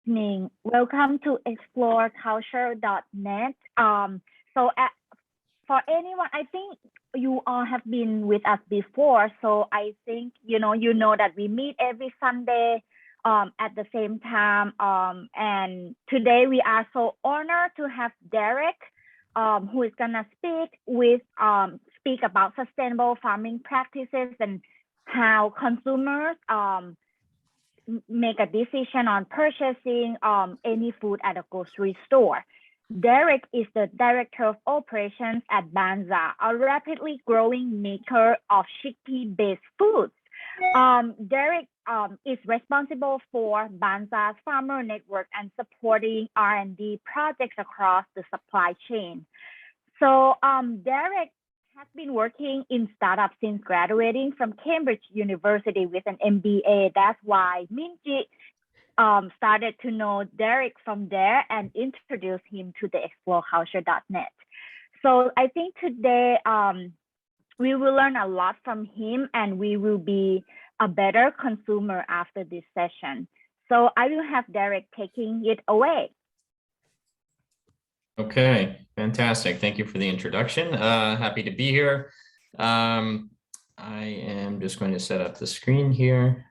evening. Welcome to exploreculture.net. For anyone, I think you all have been with us before, so I think you know that we meet every Sunday at the same time. And today we are so honored to have Derrick, who is gonna speak about sustainable farming practices and how consumers make a decision on purchasing any food at a grocery store. Derrick is the Director of Operations at Banza, a rapidly growing maker of chickpea-based foods. Derrick is responsible for Banza's farmer network and supporting R&D projects across the supply chain. So Derrick has been working in startups since graduating from Cambridge University with an MBA. That's why Minji started to know Derrick from there and introduced him to the exploreculture.net. So I think today we will learn a lot from him and we will be a better consumer after this session. So I will have Derrick taking it away. Okay, fantastic. Thank you for the introduction. Happy to be here. I am just going to set up the screen here.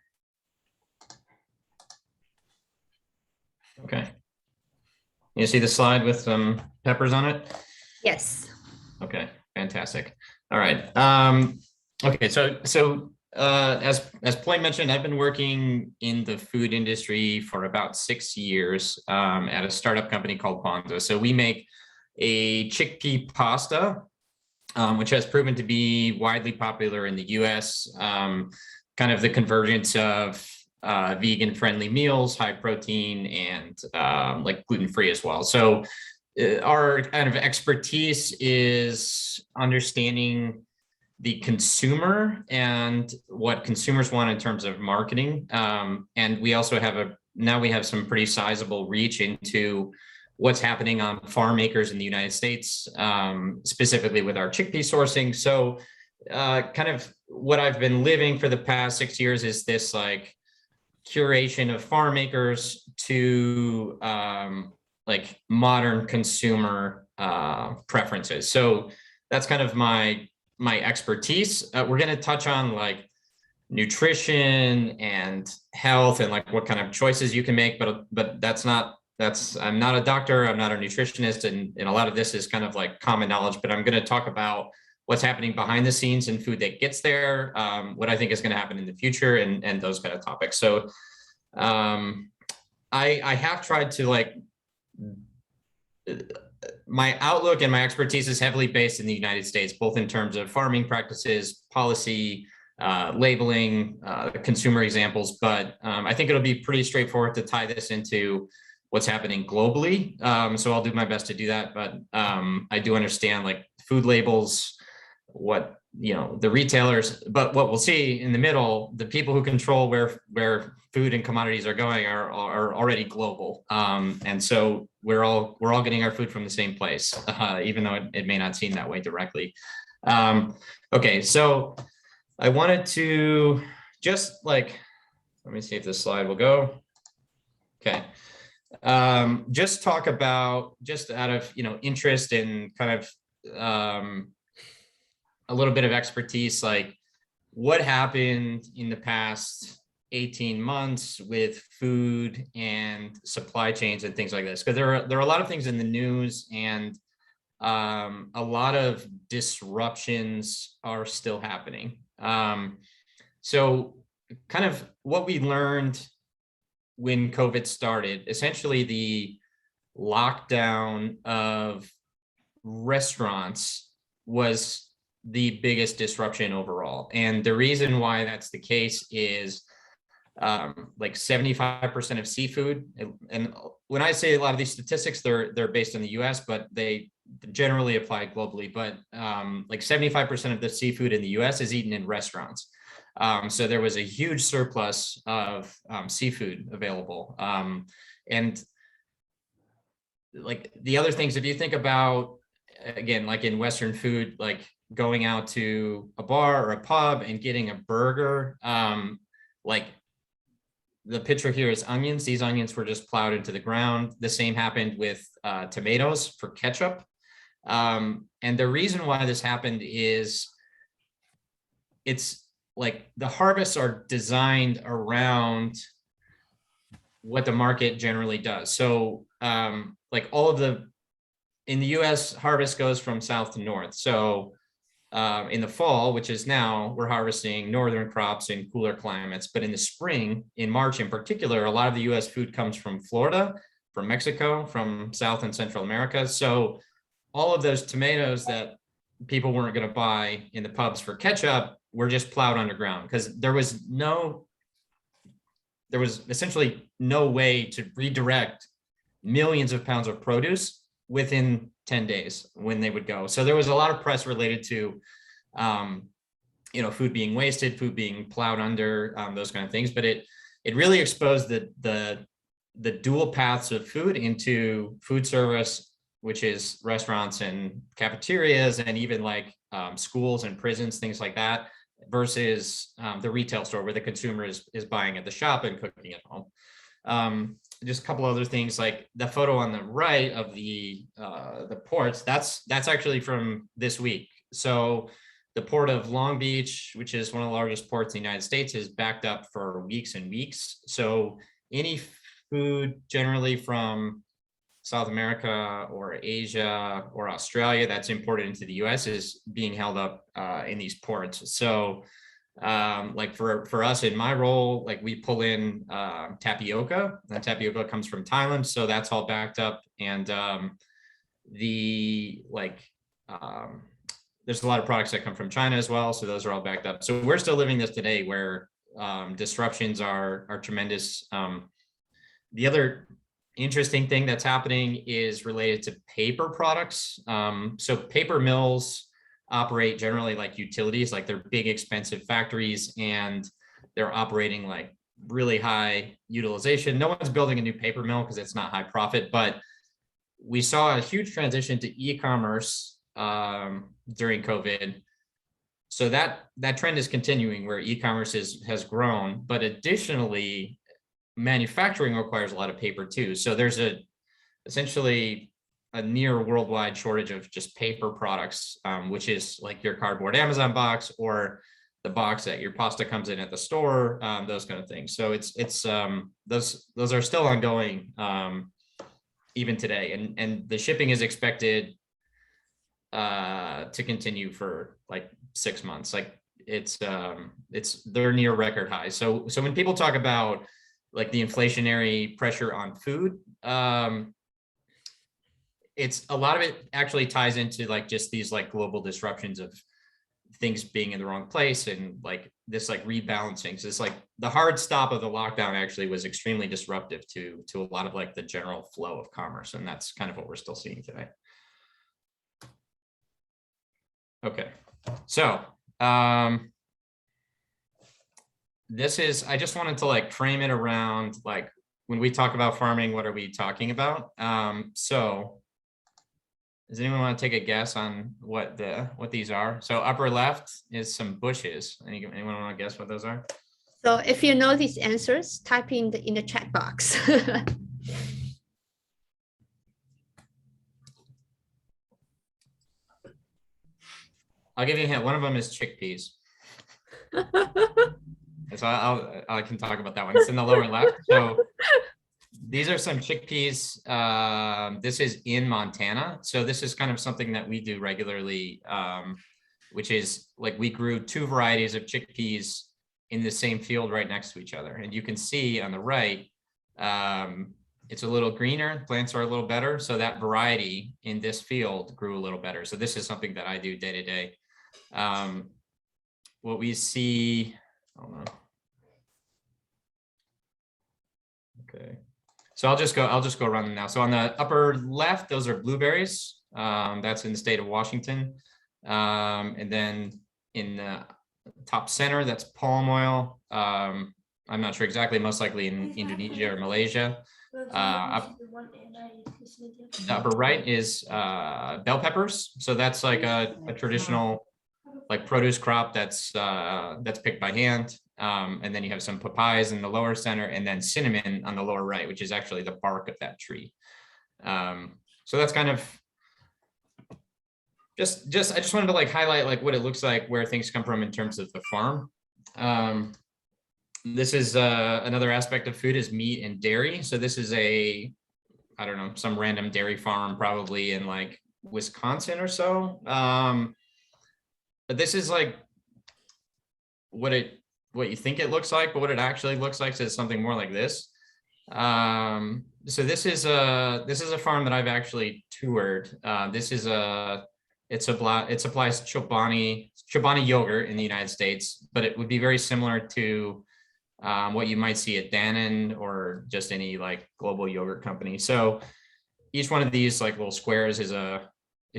Okay. You see the slide with some peppers on it? Yes. Okay, fantastic. All right. Okay, so as Ploy mentioned, I've been working in the food industry for about 6 years at a startup company called Banza. So we make a chickpea pasta, which has proven to be widely popular in the US, kind of the convergence of vegan friendly meals, high protein, and like gluten-free as well. So our kind of expertise is understanding the consumer and what consumers want in terms of marketing. And we also have now we have some pretty sizable reach into what's happening on farm acres in the United States, specifically with our chickpea sourcing. So kind of what I've been living for the past 6 years is this like curation of farm acres to like modern consumer preferences. So that's kind of my expertise. We're going to touch on like nutrition and health and like what kind of choices you can make, but I'm not a doctor, I'm not a nutritionist, and a lot of this is kind of like common knowledge, but I'm going to talk about what's happening behind the scenes in food that gets there, what I think is going to happen in the future, and those kind of topics. So I have tried to like, my outlook and my expertise is heavily based in the United States, both in terms of farming practices, policy, labeling, consumer examples, but I think it'll be pretty straightforward to tie this into what's happening globally. So I'll do my best to do that, but I do understand like food labels, what, the retailers, but what we'll see in the middle, the people who control where food and commodities are going are already global. And so we're all getting our food from the same place, even though it may not seem that way directly. Okay, so I wanted to just like, let me see if this slide will go. Okay. Just talk about, just out of interest and kind of a little bit of expertise, like what happened in the past 18 months with food and supply chains and things like this, because there are a lot of things in the news, and a lot of disruptions are still happening. So kind of what we learned when COVID started, essentially the lockdown of restaurants was the biggest disruption overall. And the reason why that's the case is like 75% of seafood. And when I say a lot of these statistics, they're based in the US, but they generally apply globally. But like 75% of the seafood in the US is eaten in restaurants. So there was a huge surplus of seafood available. And like the other things, if you think about, again, like in Western food, like going out to a bar or a pub and getting a burger, like the picture here is onions. These onions were just plowed into the ground. The same happened with tomatoes for ketchup. And the reason why this happened is it's like the harvests are designed around what the market generally does. So like all of in the US, harvest goes from south to north. So in the fall, which is now, we're harvesting northern crops in cooler climates. But in the spring, in March in particular, a lot of the US food comes from Florida, from Mexico, from South and Central America. So all of those tomatoes that people weren't going to buy in the pubs for ketchup were just plowed underground, because there was essentially no way to redirect millions of pounds of produce within 10 days when they would go. So there was a lot of press related to, food being wasted, food being plowed under, those kind of things. But it really exposed the dual paths of food into food service, which is restaurants and cafeterias, and even like schools and prisons, things like that, versus the retail store where the consumer is buying at the shop and cooking at home. Just a couple other things, like the photo on the right of the ports, that's actually from this week. So the port of Long Beach, which is one of the largest ports in the United States, is backed up for weeks and weeks. So any food generally from South America or Asia or Australia that's imported into the US is being held up in these ports. So like for us in my role, like we pull in tapioca. That tapioca comes from Thailand, so that's all backed up. And there's a lot of products that come from China as well, so those are all backed up. So we're still living this today, where disruptions are tremendous. The other interesting thing that's happening is related to paper products. So paper mills operate generally like utilities, like they're big expensive factories, and they're operating like really high utilization. No one's building a new paper mill because it's not high profit, but we saw a huge transition to e-commerce during COVID. So that trend is continuing, where e-commerce has grown, but additionally manufacturing requires a lot of paper too. So there's essentially a near worldwide shortage of just paper products, which is like your cardboard Amazon box or the box that your pasta comes in at the store, those kind of things. So those are still ongoing even today, and the shipping is expected to continue for like 6 months. Like they're near record highs. So when people talk about like the inflationary pressure on food, it's a lot of it actually ties into like just these like global disruptions of things being in the wrong place, and like this like rebalancing. So it's like the hard stop of the lockdown actually was extremely disruptive to a lot of like the general flow of commerce, and that's kind of what we're still seeing today. Okay, so I just wanted to like frame it around like when we talk about farming, what are we talking about? So does anyone want to take a guess on what these are? So upper left is some bushes. Anyone want to guess what those are? So if you know these answers, type in the chat box. I'll give you a hint. One of them is chickpeas. So I can talk about that one. It's in the lower left. So these are some chickpeas. This is in Montana. So this is kind of something that we do regularly, which is like we grew 2 varieties of chickpeas in the same field right next to each other. And you can see on the right, it's a little greener, plants are a little better. So that variety in this field grew a little better. So this is something that I do day to day. What we see, I don't know. Okay. So I'll just go run them now. So on the upper left, those are blueberries. That's in the state of Washington. And then in the top center, that's palm oil. I'm not sure exactly, most likely in Indonesia or Malaysia. The upper right is bell peppers. So that's like a traditional like produce crop that's picked by hand. And then you have some papayas in the lower center, and then cinnamon on the lower right, which is actually the bark of that tree. So that's kind of just I just wanted to like highlight like what it looks like, where things come from in terms of the farm. This is another aspect of food is meat and dairy. So this is I don't know, some random dairy farm, probably in like Wisconsin or so. But this is like what you think it looks like, but what it actually looks like is something more like this. So this is a farm that I've actually toured. It supplies Chobani yogurt in the United States, but it would be very similar to what you might see at Dannon or just any like global yogurt company. So each one of these like little squares it's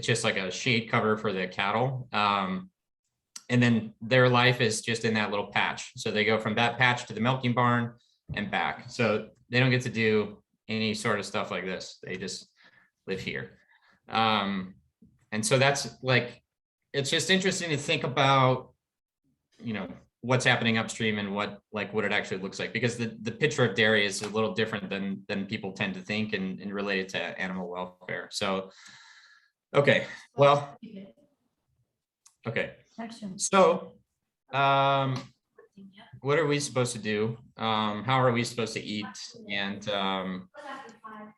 just like a shade cover for the cattle. And then their life is just in that little patch. So they go from that patch to the milking barn and back. So they don't get to do any sort of stuff like this. They just live here. And so that's like, it's just interesting to think about, what's happening upstream and what it actually looks like, because the picture of dairy is a little different than people tend to think and related to animal welfare. So, okay, well, okay. So, what are we supposed to do? How are we supposed to eat? And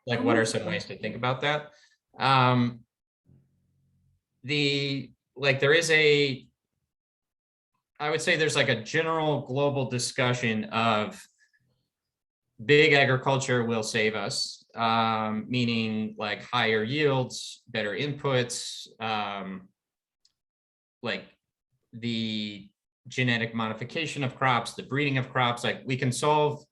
what are some ways to think about that? I would say there's like a general global discussion of big agriculture will save us, meaning like higher yields, better inputs, like the genetic modification of crops, the breeding of crops. Like we can solve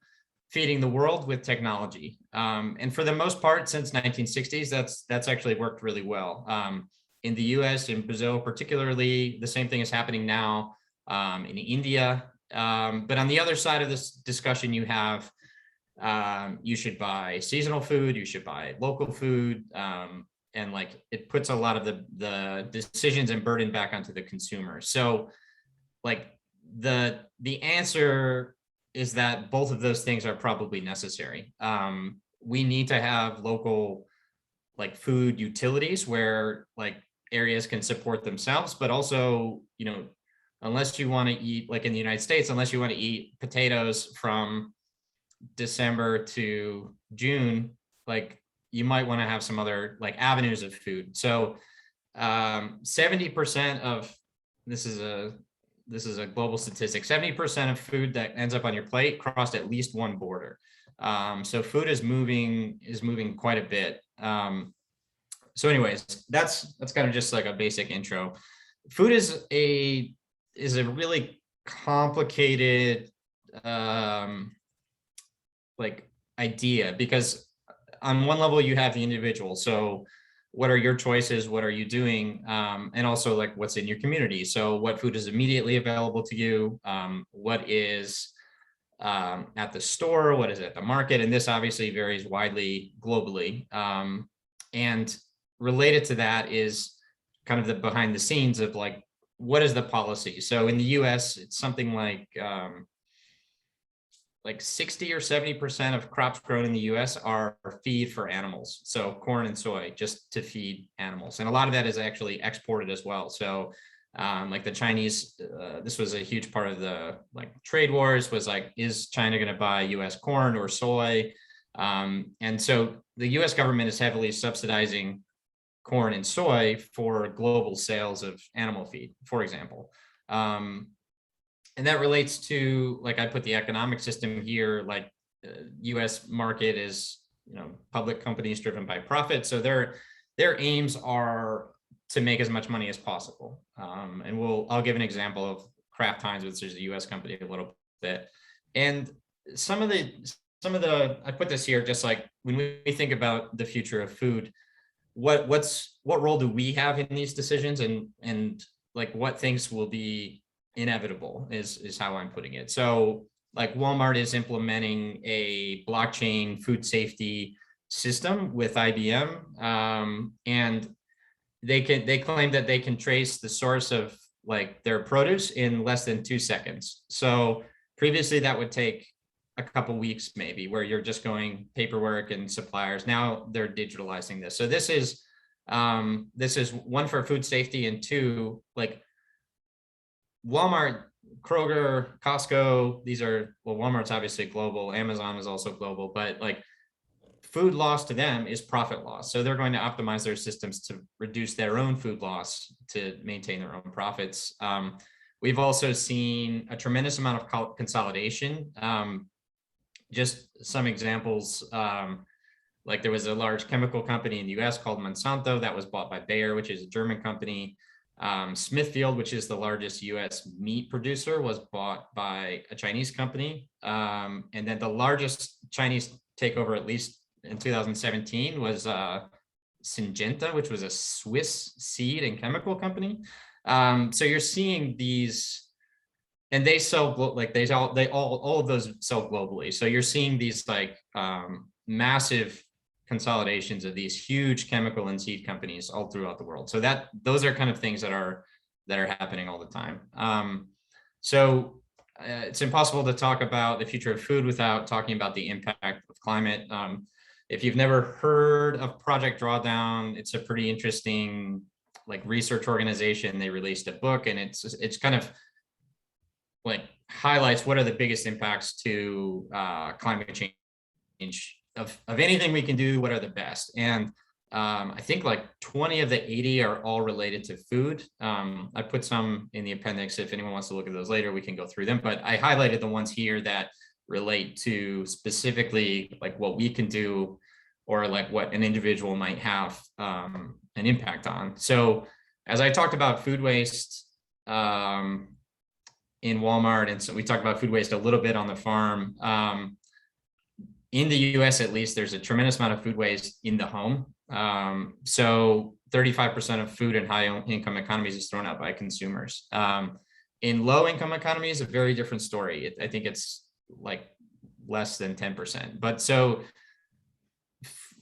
feeding the world with technology. And for the most part, since 1960s, that's actually worked really well. In the US, in Brazil particularly, the same thing is happening now. In India, but on the other side of this discussion, you have you should buy seasonal food, you should buy local food, and like it puts a lot of the decisions and burden back onto the consumer. So, like the answer is that both of those things are probably necessary. We need to have local like food utilities where like areas can support themselves, but also unless you want to eat, like in the United States, unless you want to eat potatoes from December to June, like you might want to have some other like avenues of food. So 70% of this is a global statistic, 70% of food that ends up on your plate crossed at least one border. So food is moving quite a bit. So anyways, that's kind of just like a basic intro. Food is a really complicated like idea, because on one level you have the individual. So what are your choices? What are you doing? And also like what's in your community. So what food is immediately available to you? What is at the store? What is at the market? And this obviously varies widely globally. And related to that is kind of the behind the scenes of like, what is the policy? So in the US, it's something like 60 or 70% of crops grown in the US are feed for animals. So corn and soy, just to feed animals. And a lot of that is actually exported as well. So like the Chinese, this was a huge part of the like trade wars, was like, is China going to buy US corn or soy? And so the US government is heavily subsidizing corn and soy for global sales of animal feed, for example. And that relates to, like, I put the economic system here, like US market is, public companies driven by profit. So their aims are to make as much money as possible. And I'll give an example of Kraft Heinz, which is a US company, a little bit. And some of the, I put this here, just like when we think about the future of food, what role do we have in these decisions, and like what things will be inevitable is how I'm putting it. So like Walmart is implementing a blockchain food safety system with IBM, and they claim that they can trace the source of like their produce in less than 2 seconds. So Previously, that would take a couple weeks maybe, where you're just going paperwork and suppliers. Now they're digitalizing this. So this is one for food safety, and two, like Walmart, Kroger, Costco, these are, well, Walmart's obviously global, Amazon is also global, but like food loss to them is profit loss. So they're going to optimize their systems to reduce their own food loss to maintain their own profits. We've also seen a tremendous amount of consolidation. Just some examples, like there was a large chemical company in the US called Monsanto that was bought by Bayer, which is a German company. Smithfield, which is the largest US meat producer, was bought by a Chinese company. And then the largest Chinese takeover, at least in 2017, was Syngenta, which was a Swiss seed and chemical company. So you're seeing these, and they sell, like all of those sell globally. So you're seeing these like massive consolidations of these huge chemical and seed companies all throughout the world. So those are kind of things that are happening all the time. So it's impossible to talk about the future of food without talking about the impact of climate. If you've never heard of Project Drawdown, it's a pretty interesting like research organization. They released a book, and it's kind of like highlights what are the biggest impacts to climate change of anything we can do, what are the best. And I think like 20 of the 80 are all related to food. I put some in the appendix. If anyone wants to look at those later, we can go through them, but I highlighted the ones here that relate to specifically like what we can do, or like what an individual might have an impact on. So as I talked about food waste in Walmart, and so we talked about food waste a little bit on the farm. In the US, at least, there's a tremendous amount of food waste in the home. So 35% of food in high income economies is thrown out by consumers. In low income economies, a very different story. I think it's like less than 10%. But so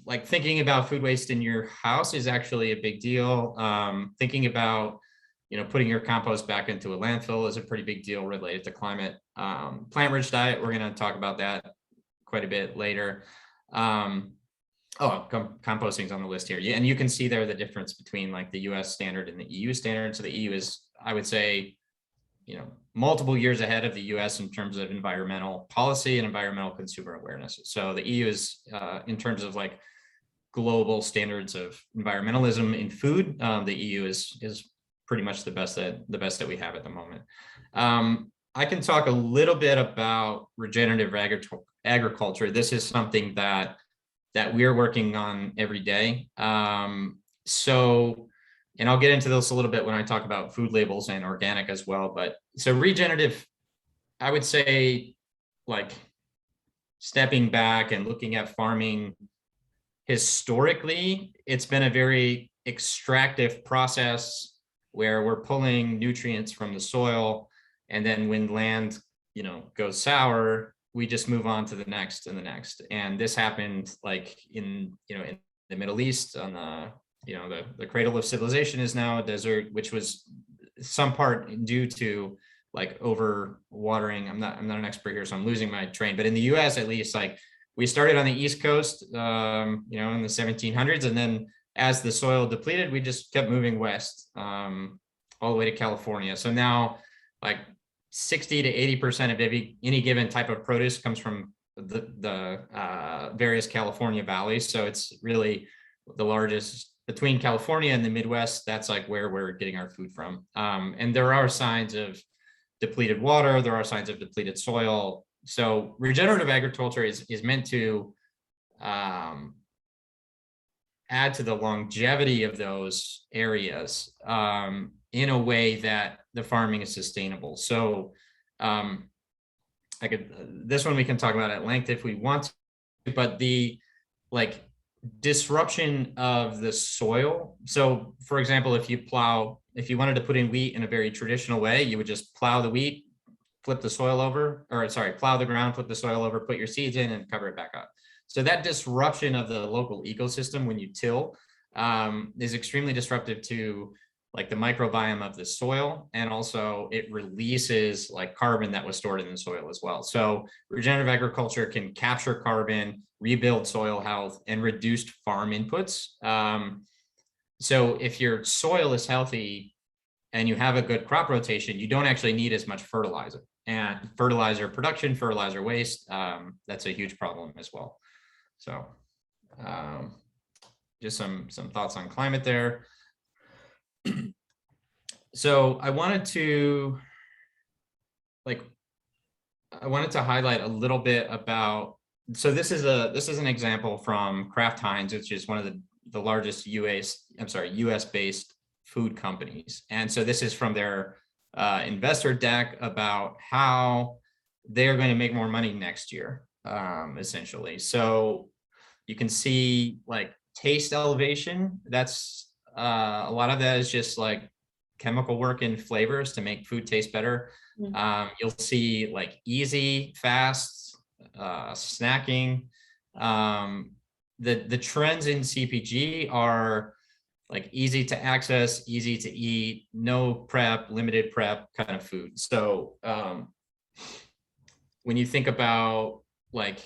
like thinking about food waste in your house is actually a big deal. Thinking about, putting your compost back into a landfill is a pretty big deal related to climate. Plant-rich diet, we're going to talk about that quite a bit later. Composting is on the list here. And you can see there the difference between like the US standard and the EU standard. So the EU is, I would say, multiple years ahead of the US in terms of environmental policy and environmental consumer awareness. So the EU is, in terms of like global standards of environmentalism in food, the EU is pretty much the best that we have at the moment. I can talk a little bit about regenerative agriculture. This is something that we're working on every day. And I'll get into this a little bit when I talk about food labels and organic as well. But so regenerative, I would say, like stepping back and looking at farming historically, it's been a very extractive process where we're pulling nutrients from the soil, and then when land, goes sour, we just move on to the next and the next. And this happened like in the Middle East on the cradle of civilization is now a desert, which was some part due to like over watering. I'm not an expert here, so I'm losing my train, but in the US, at least, like we started on the East Coast, in the 1700s. And then as the soil depleted, we just kept moving west, all the way to California. So now like 60 to 80% of any given type of produce comes from the various California valleys. So it's really the largest between California and the Midwest. That's like where we're getting our food from. And there are signs of depleted water. There are signs of depleted soil. So regenerative agriculture is meant to add to the longevity of those areas in a way that the farming is sustainable. So this one we can talk about at length if we want to, but the like disruption of the soil. So for example, if you wanted to put in wheat in a very traditional way, you would just plow the wheat, flip the soil over, plow the ground, flip the soil over, put your seeds in and cover it back up. So that disruption of the local ecosystem when you till is extremely disruptive to like the microbiome of the soil, and also it releases like carbon that was stored in the soil as well. So regenerative agriculture can capture carbon, rebuild soil health, and reduce farm inputs. So if your soil is healthy and you have a good crop rotation, you don't actually need as much fertilizer. And fertilizer production, fertilizer waste, that's a huge problem as well. So just some thoughts on climate there. So I wanted to highlight a little bit about, so this is an example from Kraft Heinz, which is one of the largest US based food companies. And so this is from their investor deck about how they're going to make more money next year, essentially. So you can see like taste elevation. That's a lot of that is just like chemical work in flavors to make food taste better. You'll see like easy, fast, snacking. The trends in CPG are like easy to access, easy to eat, no prep, limited prep kind of food. So when you think about like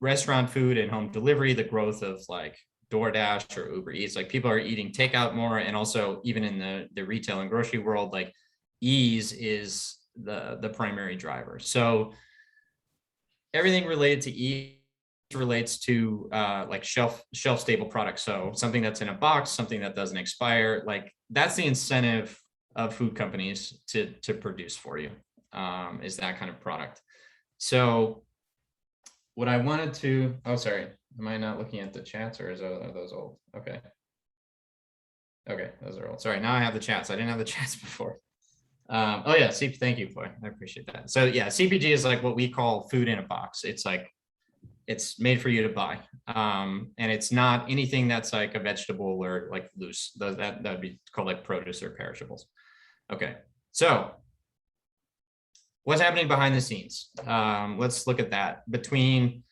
restaurant food and home delivery, the growth of like DoorDash or Uber Eats, like people are eating takeout more, and also even in the retail and grocery world, like ease is the primary driver. So everything related to ease relates to like shelf stable products. So something that's in a box, something that doesn't expire, like that's the incentive of food companies to produce for you, is that kind of product. So what I wanted to, oh, sorry, am I not looking at the chats, or are those old? Okay. Okay, those are old. Sorry, now I have the chats. I didn't have the chats before. Oh yeah, thank you, Foy. I appreciate that. So yeah, CPG is like what we call food in a box. It's like, it's made for you to buy. And it's not anything that's like a vegetable or like loose. That would be called like produce or perishables. Okay, so what's happening behind the scenes? Let's look at that between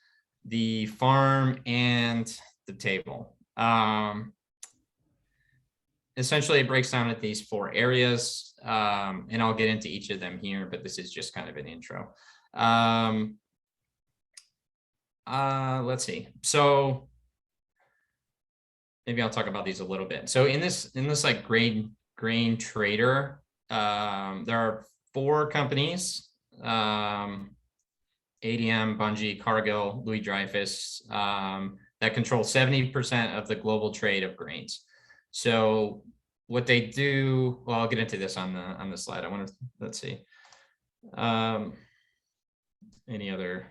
the farm and the table. Essentially, it breaks down at these 4 areas, and I'll get into each of them here, but this is just kind of an intro. Let's see. So maybe I'll talk about these a little bit. So in this like grain trader, there are 4 companies, ADM, Bunge, Cargill, Louis Dreyfus, that control 70% of the global trade of grains. So what they do, well, I'll get into this on the slide. I want to, let's see. Any other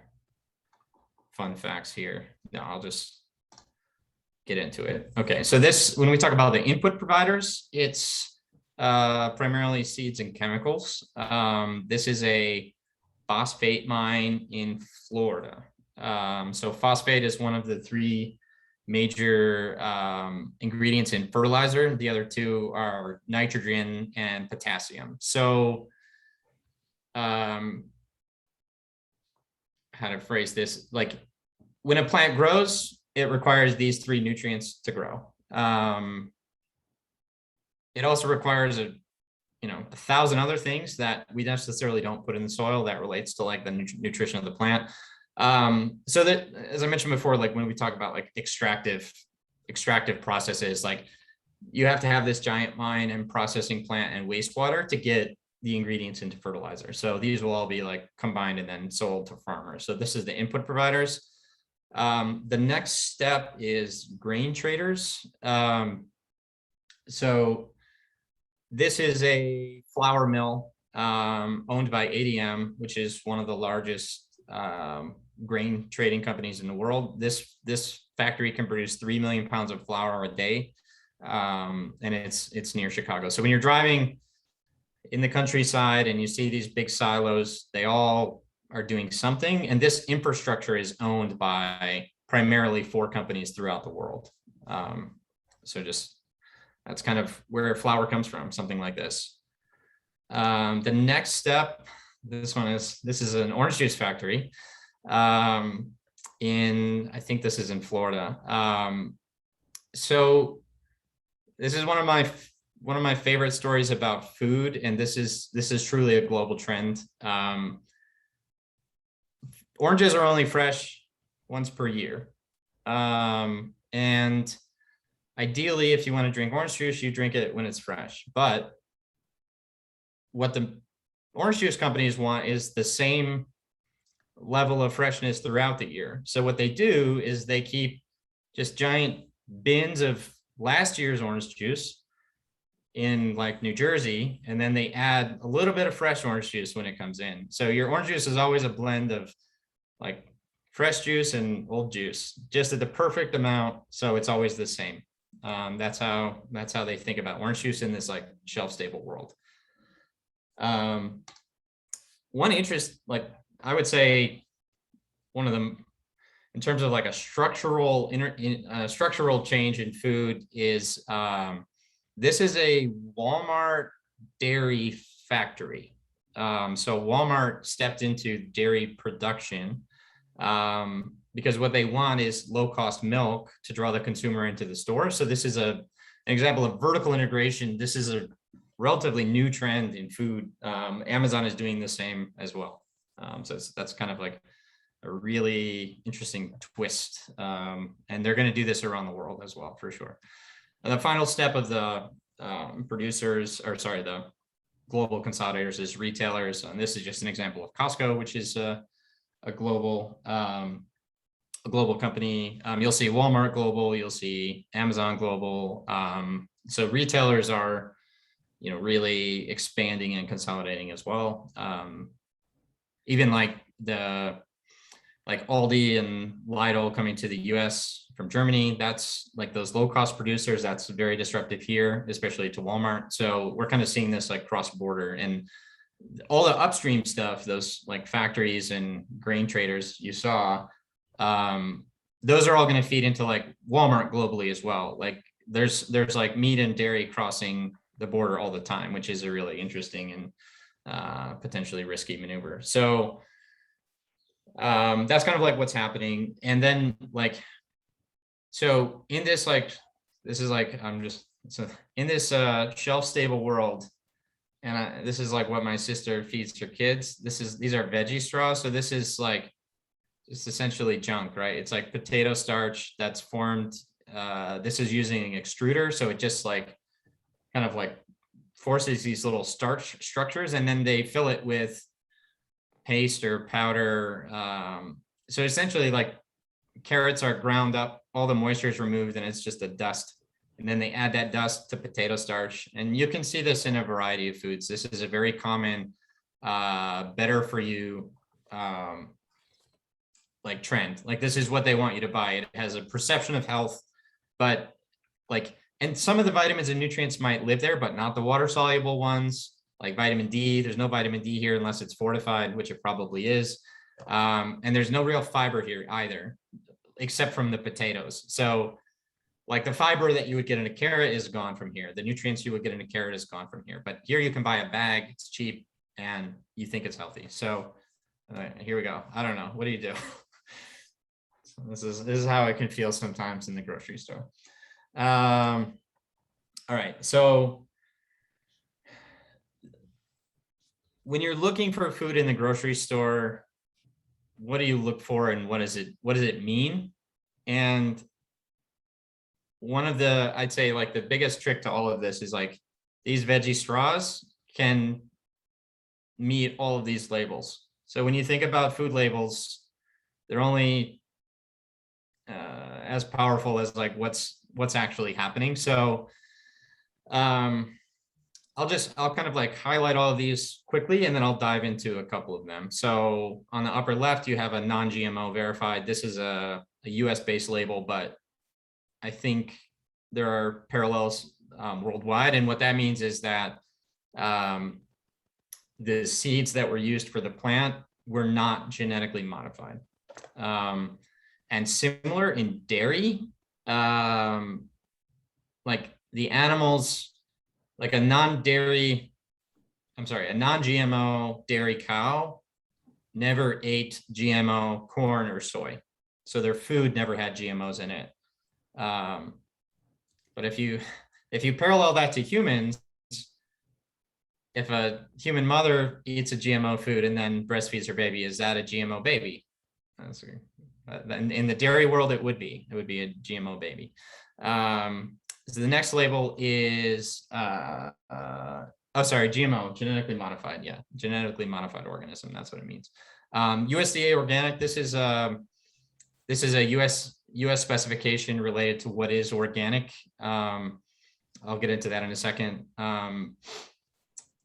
fun facts here? No, I'll just get into it. Okay, so this, when we talk about the input providers, it's primarily seeds and chemicals. This is a phosphate mine in Florida. So phosphate is one of the 3 major ingredients in fertilizer. The other 2 are nitrogen and potassium. So how to phrase this, like when a plant grows, it requires these 3 nutrients to grow. It also requires 1,000 other things that we necessarily don't put in the soil that relates to like the nutrition of the plant. So that, as I mentioned before, like when we talk about like extractive processes, like you have to have this giant mine and processing plant and wastewater to get the ingredients into fertilizer. So these will all be like combined and then sold to farmers. So this is the input providers. The next step is grain traders. So this is a flour mill owned by ADM, which is one of the largest grain trading companies in the world. This factory can produce 3 million pounds of flour a day, and it's near Chicago. So when you're driving in the countryside and you see these big silos, they all are doing something, and this infrastructure is owned by primarily 4 companies throughout the world. So just that's kind of where flour comes from, something like this. The next step, this is an orange juice factory I think this is in Florida. So this is one of my one of my favorite stories about food, and this is truly a global trend. Oranges are only fresh once per year. And ideally, if you want to drink orange juice, you drink it when it's fresh. But what the orange juice companies want is the same level of freshness throughout the year. So what they do is they keep just giant bins of last year's orange juice in like New Jersey, and then they add a little bit of fresh orange juice when it comes in. So your orange juice is always a blend of like fresh juice and old juice, just at the perfect amount. So it's always the same. That's how they think about orange juice in this like shelf stable world. One interest, like I would say, one of them in terms of like a structural change in food is this is a Walmart dairy factory. So Walmart stepped into dairy production because what they want is low-cost milk to draw the consumer into the store. So this is an example of vertical integration. This is a relatively new trend in food. Amazon is doing the same as well. So that's kind of like a really interesting twist. And they're going to do this around the world as well, for sure. And the final step of the the global consolidators is retailers. And this is just an example of Costco, which is a global company. You'll see Walmart global, you'll see Amazon global. So retailers are, really expanding and consolidating as well. Even like Aldi and Lidl coming to the US from Germany, that's like those low-cost producers, that's very disruptive here, especially to Walmart. So we're kind of seeing this like cross-border, and all the upstream stuff, those like factories and grain traders you saw, those are all going to feed into like Walmart globally as well. Like there's like meat and dairy crossing the border all the time, which is a really interesting and potentially risky maneuver. So that's kind of like what's happening. And then like, so in this, like, this is like, in this shelf stable world, and this is like what my sister feeds her kids. These are veggie straws. So this is like, it's essentially junk, right? It's like potato starch that's formed. This is using an extruder. So it just like, kind of like forces these little starch structures, and then they fill it with paste or powder. So essentially like carrots are ground up, all the moisture is removed, and it's just a dust. And then they add that dust to potato starch. And you can see this in a variety of foods. This is a very common, better for you, like trend. Like this is what they want you to buy. It has a perception of health, but like, and some of the vitamins and nutrients might live there, but not the water soluble ones, like vitamin D. There's no vitamin D here unless it's fortified, which it probably is. And there's no real fiber here either, except from the potatoes. So like the fiber that you would get in a carrot is gone from here. The nutrients you would get in a carrot is gone from here. But here you can buy a bag, it's cheap, and you think it's healthy. So here we go. I don't know. What do you do? So this is how it can feel sometimes in the grocery store. All right. So when you're looking for food in the grocery store, what do you look for, and what does it mean? And one of the, I'd say like the biggest trick to all of this is like these veggie straws can meet all of these labels. So when you think about food labels, they're only as powerful as like what's actually happening. So I'll kind of like highlight all of these quickly, and then I'll dive into a couple of them. So on the upper left, you have a non-GMO verified. This is a US based label, but I think there are parallels worldwide. And what that means is that the seeds that were used for the plant were not genetically modified. And similar in dairy, like the animals, like a non-GMO dairy cow never ate GMO corn or soy. So their food never had GMOs in it. But if you If you parallel that to humans, if a human mother eats a GMO food and then breastfeeds her baby, is that a GMO baby? In the dairy world, it would be a GMO baby. So the next label is, GMO, genetically modified. Yeah, genetically modified organism. That's what it means. USDA organic. This is a US specification related to what is organic. I'll get into that in a second.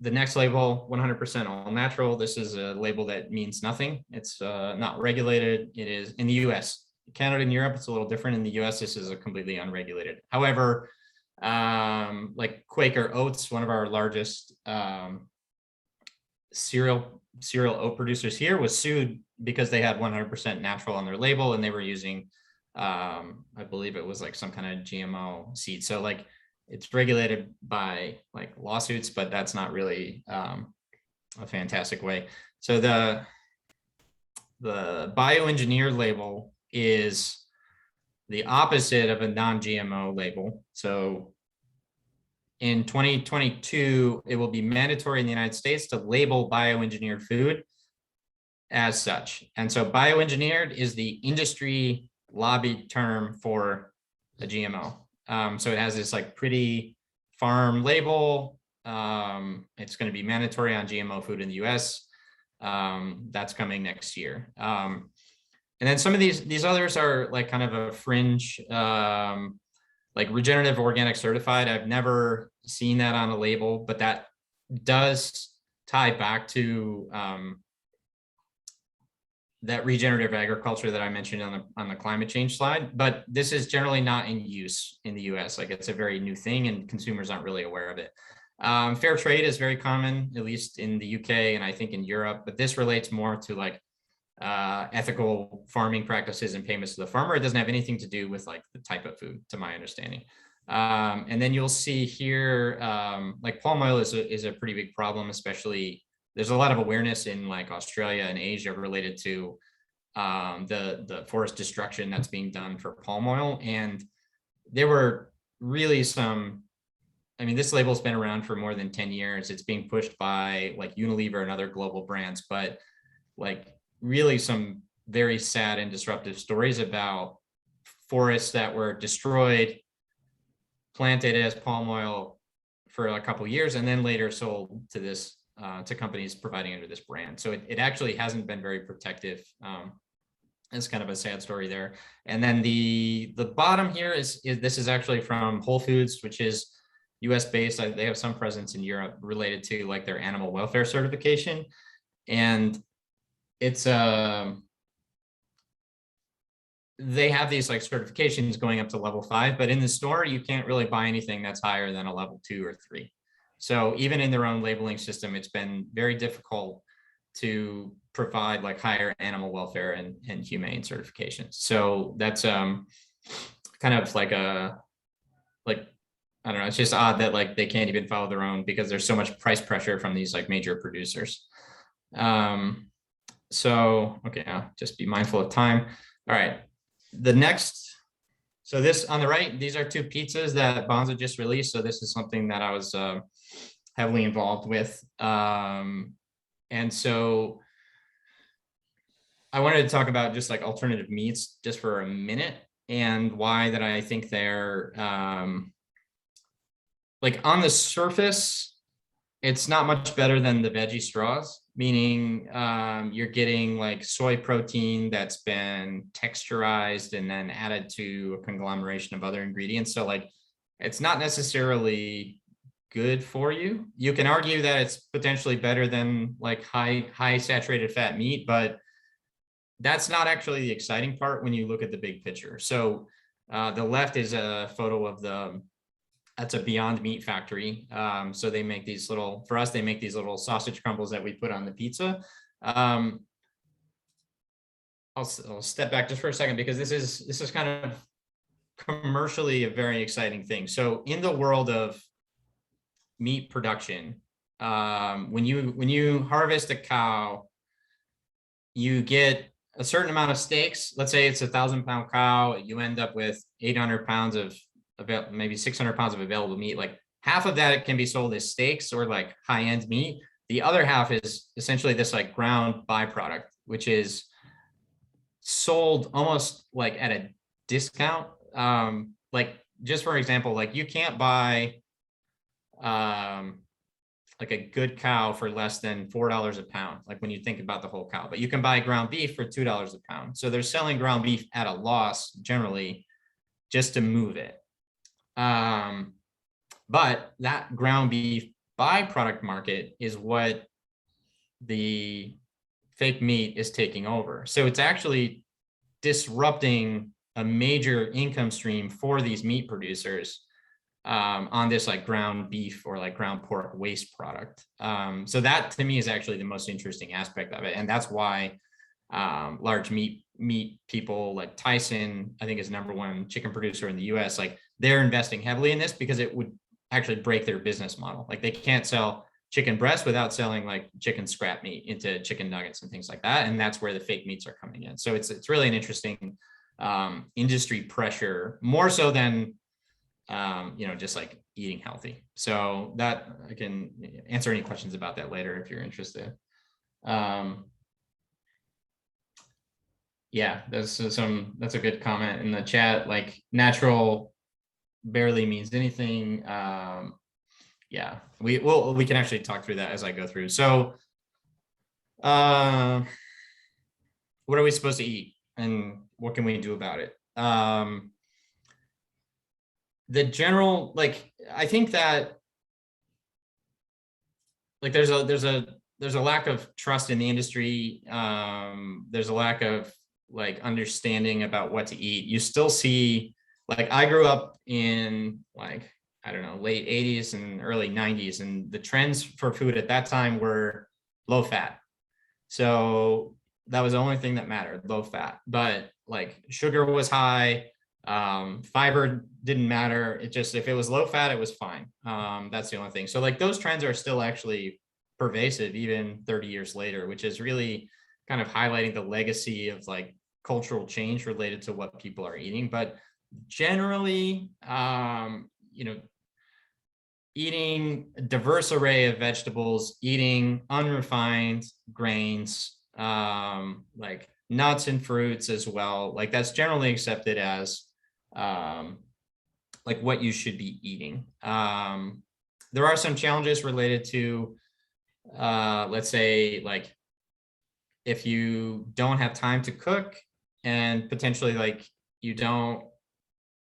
The next label, 100% all natural. This is a label that means nothing. It's not regulated. It is in the US. Canada and Europe, it's a little different. In the US, this is a completely unregulated. However, like Quaker Oats, one of our largest cereal oat producers here, was sued because they had 100% natural on their label, and they were using, I believe it was like some kind of GMO seed. So like, it's regulated by like lawsuits, but that's not really a fantastic way. So the bioengineered label is the opposite of a non-GMO label. So in 2022, it will be mandatory in the United States to label bioengineered food as such. And so bioengineered is the industry lobbied term for a GMO. So it has this like pretty farm label. It's going to be mandatory on GMO food in the US. That's coming next year. And then some of these others are like kind of a fringe, like regenerative organic certified. I've never seen that on a label, but that does tie back to that regenerative agriculture that I mentioned on the climate change slide. But this is generally not in use in the US. Like, it's a very new thing and consumers aren't really aware of it. Fair trade is very common, at least in the UK and I think in Europe, but this relates more to like ethical farming practices and payments to the farmer. It doesn't have anything to do with like the type of food, to my understanding. And then you'll see here, like palm oil is a pretty big problem, especially there's a lot of awareness in like Australia and Asia related to the forest destruction that's being done for palm oil. And there were really this label's been around for more than 10 years. It's being pushed by like Unilever and other global brands, but like really some very sad and disruptive stories about forests that were destroyed, planted as palm oil for a couple of years, and then later sold to this to companies providing under this brand. So it actually hasn't been very protective. It's kind of a sad story there. And then the bottom here is this is actually from Whole Foods, which is US based. They have some presence in Europe related to like their animal welfare certification. And it's they have these like certifications going up to level 5, but in the store you can't really buy anything that's higher than a level 2 or 3. So even in their own labeling system, it's been very difficult to provide like higher animal welfare and humane certifications. So that's kind of like I don't know, it's just odd that like they can't even follow their own because there's so much price pressure from these like major producers. So, okay, I'll just be mindful of time. All right, the next, so this on the right, these are 2 pizzas that Bonza just released. So this is something that I was heavily involved with. And so I wanted to talk about just like alternative meats just for a minute and why that I think they're like on the surface, it's not much better than the veggie straws, meaning you're getting like soy protein that's been texturized and then added to a conglomeration of other ingredients. So like, it's not necessarily good for you. You can argue that it's potentially better than like high saturated fat meat, but that's not actually the exciting part when you look at the big picture. So the left is a photo of that's a Beyond Meat factory. So they make these little, for us, they make these little sausage crumbles that we put on the pizza. I'll step back just for a second because this is kind of commercially a very exciting thing. So in the world of meat production, when you harvest a cow, you get a certain amount of steaks. Let's say it's 1,000-pound cow. You end up with 800 pounds of about maybe 600 pounds of available meat, like half of that can be sold as steaks or like high-end meat. The other half is essentially this like ground byproduct, which is sold almost like at a discount. Like just for example, like you can't buy like a good cow for less than $4 a pound, like when you think about the whole cow, but you can buy ground beef for $2 a pound. So they're selling ground beef at a loss generally just to move it. But that ground beef byproduct market is what the fake meat is taking over. So it's actually disrupting a major income stream for these meat producers on this like ground beef or like ground pork waste product. So that to me is actually the most interesting aspect of it. And that's why large meat people like Tyson, I think is #1 chicken producer in the US, like they're investing heavily in this because it would actually break their business model. Like they can't sell chicken breast without selling like chicken scrap meat into chicken nuggets and things like that. And that's where the fake meats are coming in. So it's really an interesting industry pressure, more so than just like eating healthy. So that I can answer any questions about that later if you're interested. Yeah, that's a good comment in the chat. Like natural barely means anything. Yeah, we can actually talk through that as I go through. So what are we supposed to eat and what can we do about it? The general, like, I think that like there's a lack of trust in the industry. There's a lack of like understanding about what to eat. You still see, like, I grew up in like, I don't know, late 80s and early 90s, and the trends for food at that time were low fat. So that was the only thing that mattered, low fat. But like sugar was high, fiber didn't matter. It just, if it was low fat, it was fine. That's the only thing. So like those trends are still actually pervasive even 30 years later, which is really kind of highlighting the legacy of like cultural change related to what people are eating. But generally, eating a diverse array of vegetables, eating unrefined grains, like nuts and fruits as well, like that's generally accepted as like what you should be eating. There are some challenges related to, let's say, like if you don't have time to cook and potentially like you don't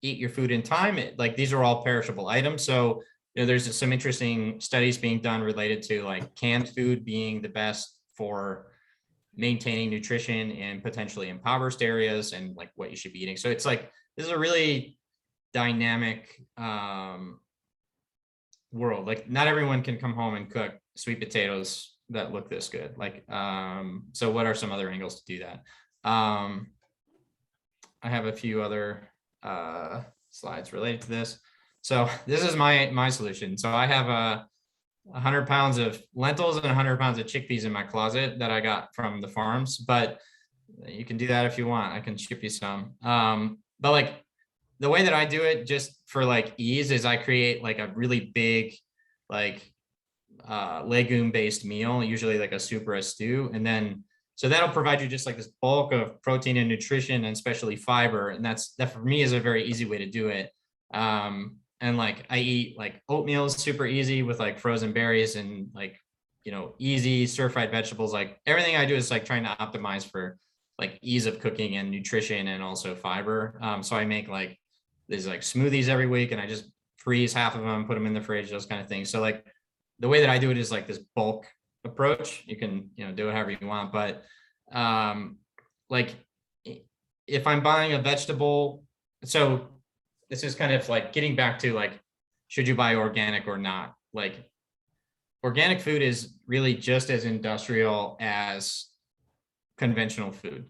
eat your food in time, like these are all perishable items. So there's some interesting studies being done related to like canned food being the best for maintaining nutrition in potentially impoverished areas and like what you should be eating. So it's like, this is a really dynamic world. Like not everyone can come home and cook sweet potatoes that look this good. Like, so what are some other angles to do that? I have a few other slides related to this. So this is my solution. So I have 100 pounds of lentils and 100 pounds of chickpeas in my closet that I got from the farms, but you can do that if you want. I can ship you some. But like the way that I do it just for like ease is I create like a really big, like legume based meal, usually like a soup or a stew. And then, so that'll provide you just like this bulk of protein and nutrition and especially fiber. And that for me is a very easy way to do it. And like I eat like oatmeal is super easy with like frozen berries and like, easy stir-fried vegetables. Like everything I do is like trying to optimize for like ease of cooking and nutrition and also fiber. So I make like these like smoothies every week and I just freeze half of them, put them in the fridge, those kind of things. So like the way that I do it is like this bulk approach. You can, do it however you want, but like if I'm buying a vegetable, so this is kind of like getting back to like, should you buy organic or not? Like organic food is really just as industrial as conventional food.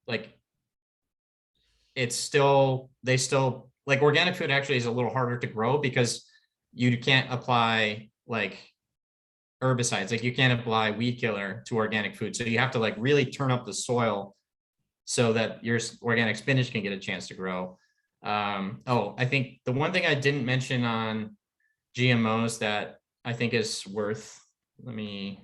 Like they still like organic food actually is a little harder to grow because you can't apply like herbicides. Like you can't apply weed killer to organic food. So you have to like really turn up the soil so that your organic spinach can get a chance to grow. Oh, I think the one thing I didn't mention on GMOs that I think is worth, let me,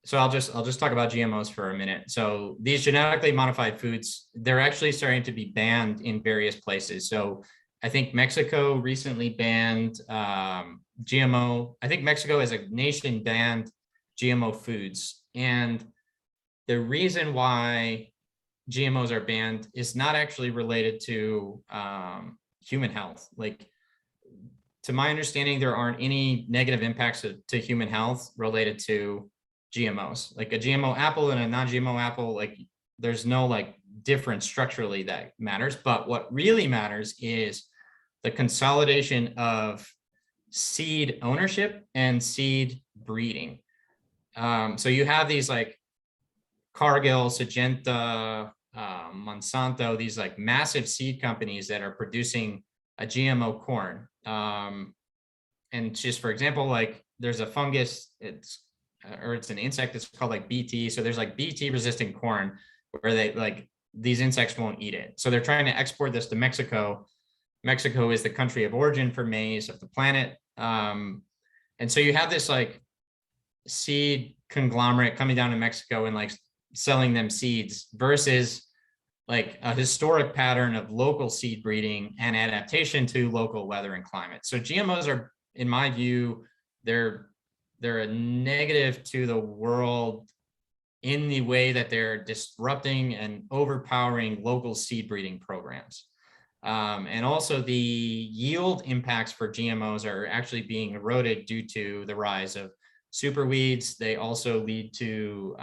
so I'll just talk about GMOs for a minute. So these genetically modified foods, they're actually starting to be banned in various places. So I think Mexico recently banned GMO. I think Mexico as a nation banned GMO foods. And the reason why GMOs are banned is not actually related to human health. Like, to my understanding, there aren't any negative impacts to human health related to GMOs. Like a GMO apple and a non-GMO apple, like there's no like difference structurally that matters. But what really matters is the consolidation of seed ownership and seed breeding. So you have these like Cargill, Syngenta, Monsanto, these like massive seed companies that are producing a GMO corn. And just for example, like there's a fungus, it's an insect, it's called like BT. So there's like BT resistant corn where they like these insects won't eat it. So they're trying to export this to Mexico. Mexico is the country of origin for maize of the planet. And so you have this like seed conglomerate coming down to Mexico and like selling them seeds versus like a historic pattern of local seed breeding and adaptation to local weather and climate. So GMOs are, in my view, they're a negative to the world in the way that they're disrupting and overpowering local seed breeding programs. And also the yield impacts for GMOs are actually being eroded due to the rise of superweeds. They also lead to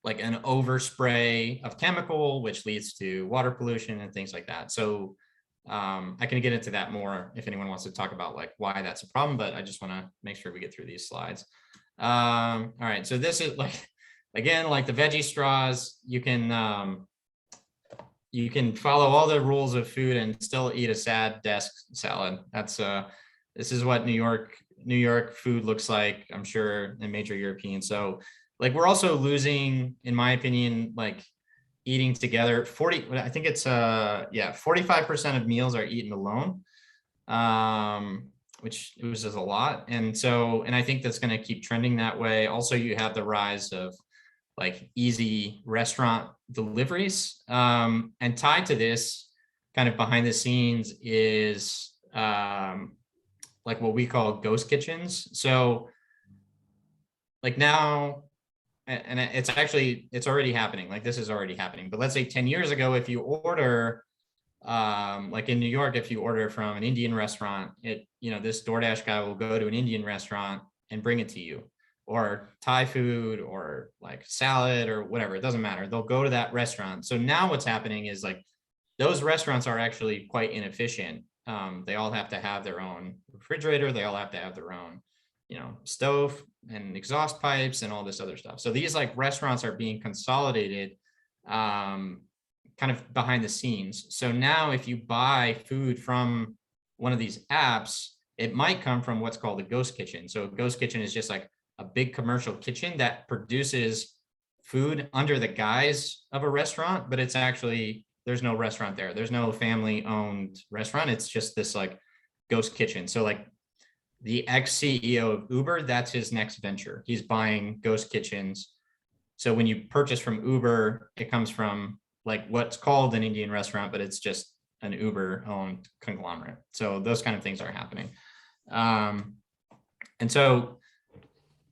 like an overspray of chemical, which leads to water pollution and things like that. So I can get into that more if anyone wants to talk about like why that's a problem, but I just want to make sure we get through these slides. All right, so this is like, again, like the veggie straws, you can follow all the rules of food and still eat a sad desk salad. That's this is what New York food looks like, I'm sure, in major European. So like we're also losing, in my opinion, like eating together. 45% of meals are eaten alone, which was just a lot. And I think that's going to keep trending that way. Also, you have the rise of like easy restaurant deliveries. And tied to this, kind of behind the scenes, is like what we call ghost kitchens. So like now, and it's already happening. Like this is already happening. But let's say 10 years ago, if you order, like in New York, if you order from an Indian restaurant, this DoorDash guy will go to an Indian restaurant and bring it to you, or Thai food, or like salad, or whatever. It doesn't matter. They'll go to that restaurant. So now what's happening is like those restaurants are actually quite inefficient. They all have to have their own refrigerator. They all have to have their own, stove and exhaust pipes and all this other stuff. So these like restaurants are being consolidated kind of behind the scenes. So now if you buy food from one of these apps, it might come from what's called a ghost kitchen. So a ghost kitchen is just like a big commercial kitchen that produces food under the guise of a restaurant, but it's actually, there's no restaurant there. There's no family owned restaurant. It's just this like ghost kitchen. So like the ex-CEO of Uber, that's his next venture. He's buying ghost kitchens. So when you purchase from Uber, it comes from like what's called an Indian restaurant, but it's just an Uber owned conglomerate. So those kind of things are happening. And so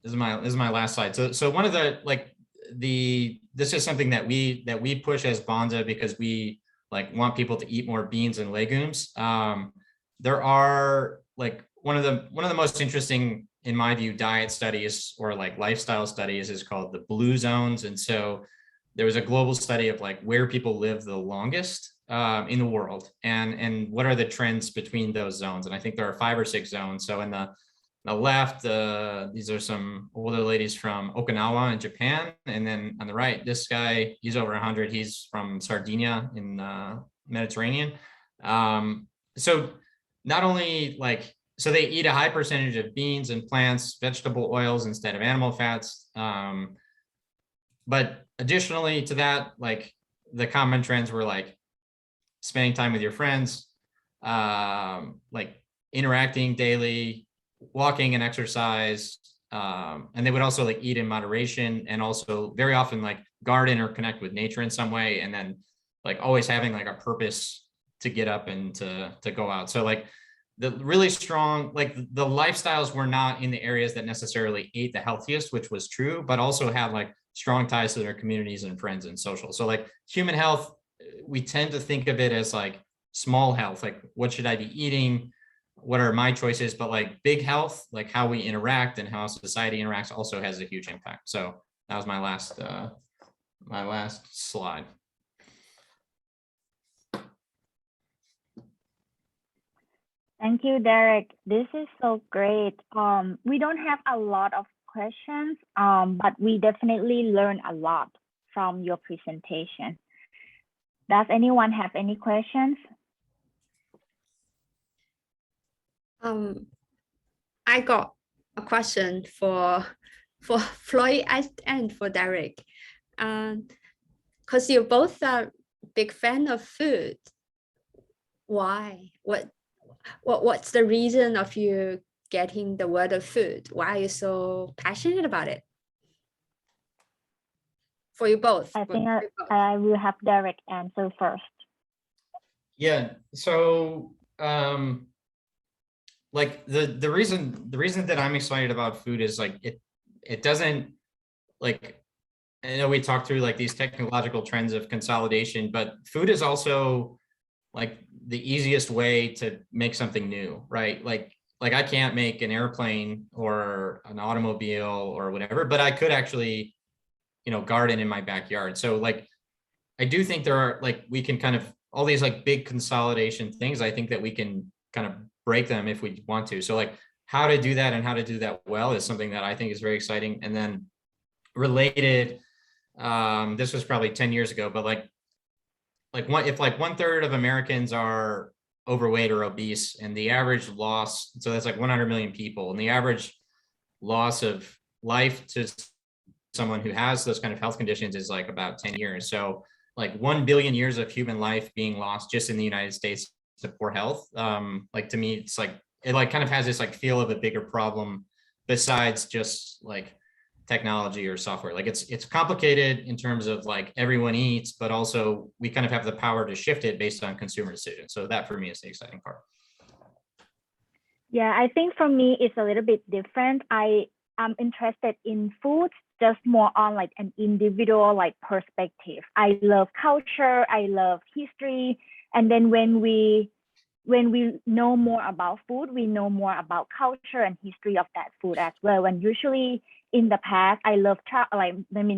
this is my last slide. So one of the, like this is something that we push as Bonza because we like want people to eat more beans and legumes. There are like one of the most interesting, in my view, diet studies or like lifestyle studies is called the blue zones. And so there was a global study of like where people live the longest in the world and what are the trends between those zones. And I think there are 5 or 6 zones. So in the left, these are some older ladies from Okinawa in Japan. And then on the right, this guy, he's over 100. He's from Sardinia in Mediterranean. So not only like, so they eat a high percentage of beans and plants, vegetable oils instead of animal fats. But additionally to that, like the common trends were like spending time with your friends, like interacting daily, walking and exercise. And they would also like eat in moderation, and also very often like garden or connect with nature in some way. And then like always having like a purpose to get up and to go out. So like the really strong, like the lifestyles were not in the areas that necessarily ate the healthiest, which was true, but also had like strong ties to their communities and friends and social. So like human health, we tend to think of it as like small health, like what should I be eating? What are my choices? But like big health, like how we interact and how society interacts, also has a huge impact. So that was my last slide. Thank you, Derek. This is so great. We don't have a lot of questions, but we definitely learn a lot from your presentation. Does anyone have any questions? I got a question for Floyd and for Derek. Because you both are big fan of food. Why? What's the reason of you getting the word of food? Why are you so passionate about it? For you both. I think I will have Derek answer first. Yeah. So like the reason that I'm excited about food is like it doesn't, like, I know we talked through like these technological trends of consolidation, but food is also like the easiest way to make something new, right? Like I can't make an airplane or an automobile or whatever, but I could actually, garden in my backyard. So like, I do think there are like, we can kind of, all these like big consolidation things, I think that we can kind of break them if we want to. So like how to do that and how to do that well is something that I think is very exciting. And then related, this was probably 10 years ago, but if 1/3 of Americans are overweight or obese, and the average loss, so that's like 100 million people, and the average loss of life to someone who has those kind of health conditions is like about 10 years. So like 1 billion years of human life being lost just in the United States to poor health. Like to me, it's like, it like kind of has this like feel of a bigger problem besides just like technology or software. Like it's complicated in terms of like everyone eats, but also we kind of have the power to shift it based on consumer decisions. So that for me is the exciting part. Yeah, I think for me it's a little bit different. I am interested in food just more on like an individual like perspective. I love culture, I love history, and then when we know more about food, we know more about culture and history of that food as well. And usually in the past, I love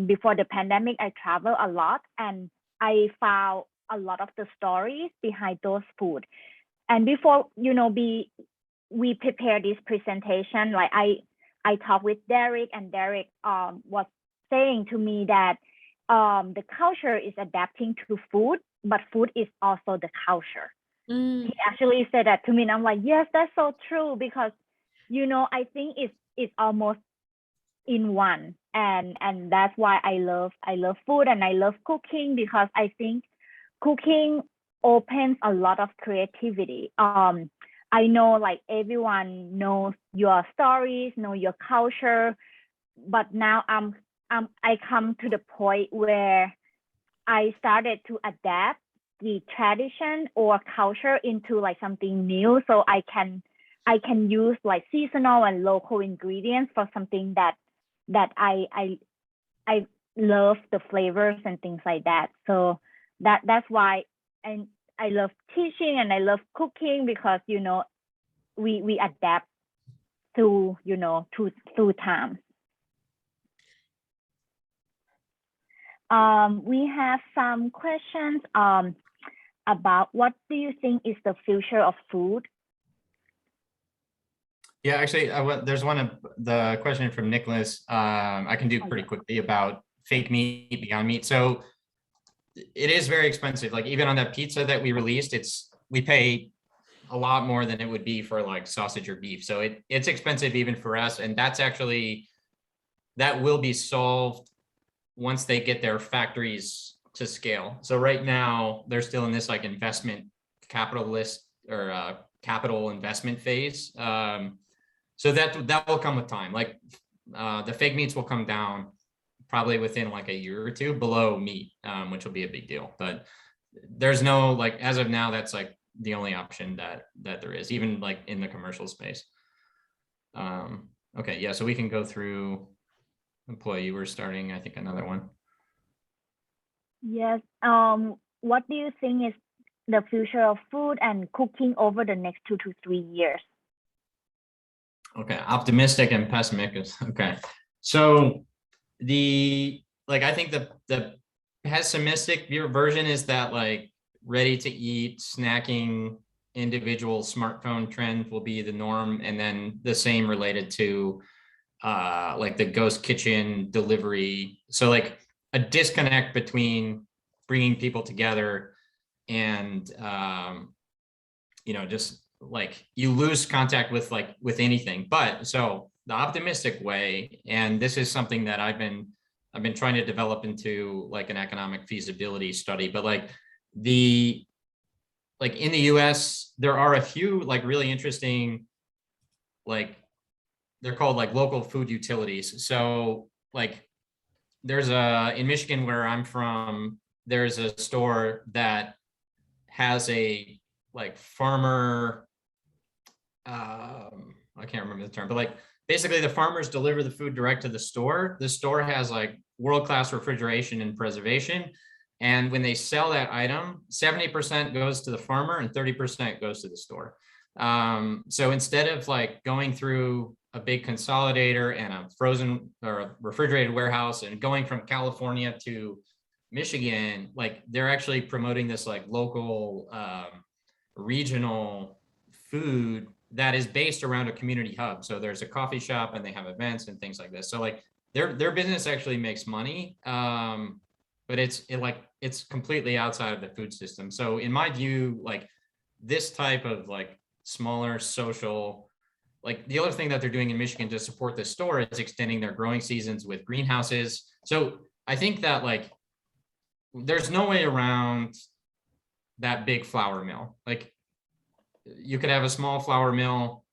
before the pandemic, I travel a lot and I found a lot of the stories behind those food. And before, we prepare this presentation, like I talked with Derrick, and Derrick was saying to me that the culture is adapting to food, but food is also the culture. He actually said that to me, and I'm like, yes, that's so true, because I think it's almost in one, and that's why I love food and I love cooking, because I think cooking opens a lot of creativity. I know like everyone knows your stories, know your culture, but now I come to the point where I started to adapt the tradition or culture into like something new, so I can use like seasonal and local ingredients for something that I love the flavors and things like that. So that's why, and I love teaching and I love cooking, because we adapt to through time. We have some questions about what do you think is the future of food? Yeah, actually, there's one of the question from Nicholas. I can do pretty quickly about fake meat, Beyond Meat. So it is very expensive. Like even on that pizza that we released, we pay a lot more than it would be for like sausage or beef. So it's expensive even for us. And that will be solved once they get their factories to scale. So right now they're still in this like investment capitalist or capital investment phase. So that will come with time. Like the fake meats will come down probably within like a year or two below meat, which will be a big deal. But there's no like as of now, that's like the only option that there is, even like in the commercial space. Okay, yeah, so we can go through employee. You were starting, I think, another one. Yes. What do you think is the future of food and cooking over the next 2 to 3 years? Okay, optimistic and pessimistic. Okay, so I think the pessimistic version is that like ready to eat snacking individual smartphone trend will be the norm, and then the same related to like the ghost kitchen delivery. So like a disconnect between bringing people together and just like you lose contact with anything. But so the optimistic way, and this is something that I've been trying to develop into like an economic feasibility study, but like in the US there are a few like really interesting, like they're called like local food utilities. So like there's in Michigan where I'm from, there's a store that has a like farmer, I can't remember the term, but like basically the farmers deliver the food direct to the store. The store has like world-class refrigeration and preservation. And when they sell that item, 70% goes to the farmer and 30% goes to the store. So instead of like going through a big consolidator and a frozen or a refrigerated warehouse and going from California to Michigan, like they're actually promoting this like local regional food that is based around a community hub. So there's a coffee shop and they have events and things like this. So like their business actually makes money, but it's completely outside of the food system. So in my view, like this type of like smaller social, like the other thing that they're doing in Michigan to support the store is extending their growing seasons with greenhouses. So I think that like there's no way around that big flour mill. Like you could have a small flour mill,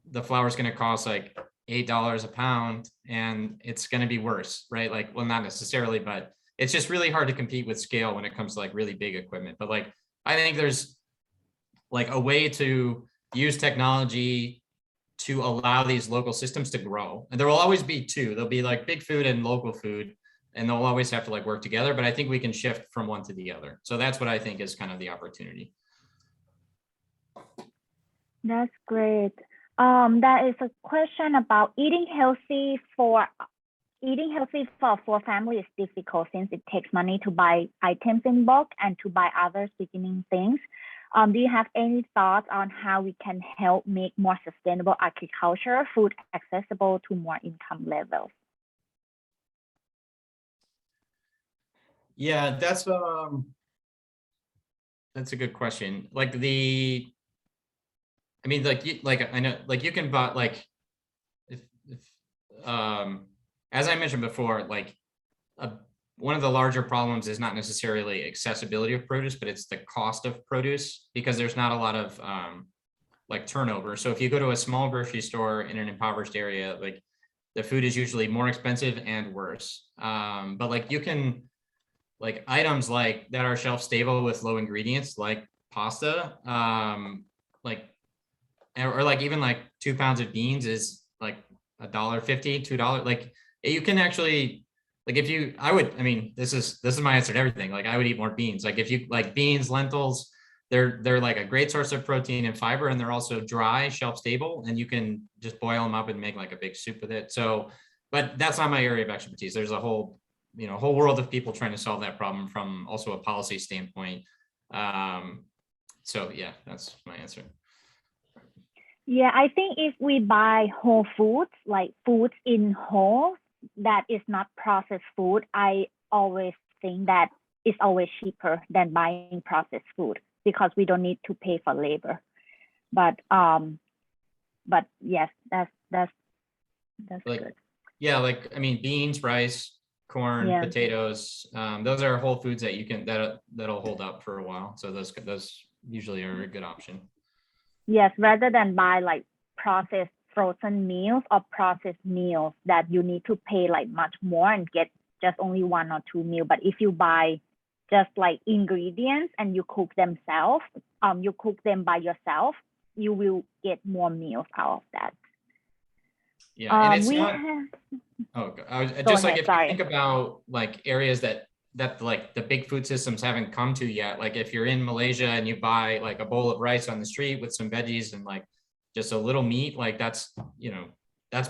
the flour is going to cost like $8 a pound and it's going to be worse, right? Like, well, not necessarily, but it's just really hard to compete with scale when it comes to like really big equipment. But like, I think there's like a way to use technology to allow these local systems to grow. And there will always be two. There'll be like big food and local food, and they'll always have to like work together. But I think we can shift from one to the other. So that's what I think is kind of the opportunity. That's great. That is a question about eating healthy for family is difficult since it takes money to buy items in bulk and to buy other beginning things. Do you have any thoughts on how we can help make more sustainable agriculture food accessible to more income levels? Yeah, that's a good question. Like I mean, I know, like you can buy like if as I mentioned before, like one of the larger problems is not necessarily accessibility of produce, but it's the cost of produce, because there's not a lot of like turnover. So if you go to a small grocery store in an impoverished area, like the food is usually more expensive and worse. But like you can, like items like that are shelf stable with low ingredients, like pasta, or like even like 2 pounds of beans is like $1.50, $2. Like you can actually, like I mean, this is my answer to everything. Like I would eat more beans. Like if you like beans, lentils, they're like a great source of protein and fiber, and they're also dry, shelf stable, and you can just boil them up and make like a big soup with it. So, but that's not my area of expertise. There's a whole world of people trying to solve that problem from also a policy standpoint. So yeah, that's my answer. Yeah, I think if we buy whole foods, like foods in whole, that is not processed food, I always think that it's always cheaper than buying processed food because we don't need to pay for labor. But yes, that's like, good. Yeah, like I mean, beans, rice, corn, Yeah. potatoes. Those are whole foods that you can that'll hold up for a while. So those usually are a good option. Yes, rather than buy like processed frozen meals or processed meals that you need to pay like much more and get just only 1 or 2 meals. But if you buy just like ingredients and you cook them by yourself, you will get more meals out of that. Yeah, and it's we not. have, Oh, I was Go just like ahead, if sorry. you think about like areas that like the big food systems haven't come to yet. Like if you're in Malaysia and you buy like a bowl of rice on the street with some veggies and like just a little meat, like that's